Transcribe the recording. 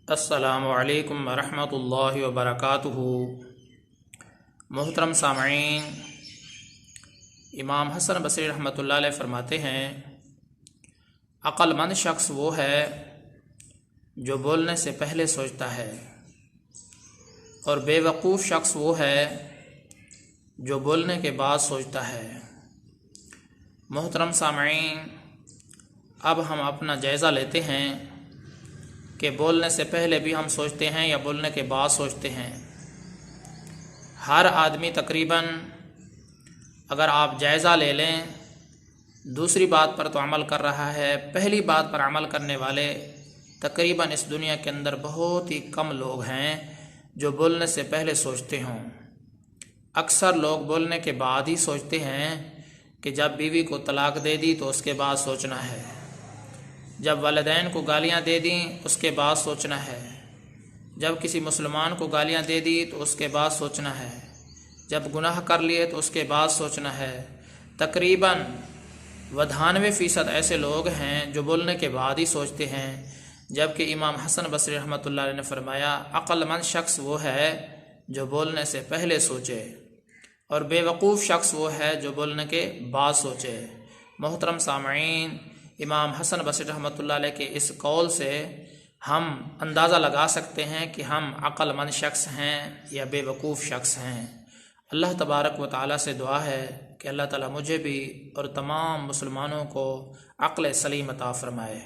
अस्सलामु अलैकुम वरहमतुल्लाहि वबरकातुहू। मोहतरम सामईन, इमाम हसन बसरी रहमतुल्लाह अलैह फरमाते हैं, अक्लमंद शख्स वो है जो बोलने से पहले सोचता है, और बेवकूफ़ शख्स वो है जो बोलने के बाद सोचता है। मोहतरम सामईन, अब हम अपना जायज़ा लेते हैं कि बोलने से पहले भी हम सोचते हैं या बोलने के बाद सोचते हैं। हर आदमी तकरीबन, अगर आप जायज़ा ले लें, दूसरी बात पर तो अमल कर रहा है, पहली बात पर अमल करने वाले तकरीबन इस दुनिया के अंदर बहुत ही कम लोग हैं जो बोलने से पहले सोचते हों। अक्सर लोग बोलने के बाद ही सोचते हैं कि जब बीवी को तलाक दे दी तो उसके बाद सोचना है, जब वालिदैन को गालियां दे दी उसके बाद सोचना है, जब किसी मुसलमान को गालियां दे दी तो उसके बाद सोचना है, जब गुनाह कर लिए तो उसके बाद सोचना है। तकरीबन 98% ऐसे लोग हैं जो बोलने के बाद ही सोचते हैं, जबकि इमाम हसन बसरी रहमतुल्लाह अलैह ने फरमाया, अक्लमंद शख्स वो है जो बोलने से पहले सोचे, और बेवकूफ़ शख्स वो है जो बोलने के बाद सोचे। मोहतरम सामईन, इमाम हसन बसरी रहमतुल्लाह अलैह के इस कौल से हम अंदाज़ा लगा सकते हैं कि हम अक्लमंद शख्स हैं या बेवकूफ़ शख्स हैं। अल्लाह तबारक व तआला से दुआ है कि अल्लाह ताला मुझे भी और तमाम मुसलमानों को अक्ल सलीम अता फ़रमाए।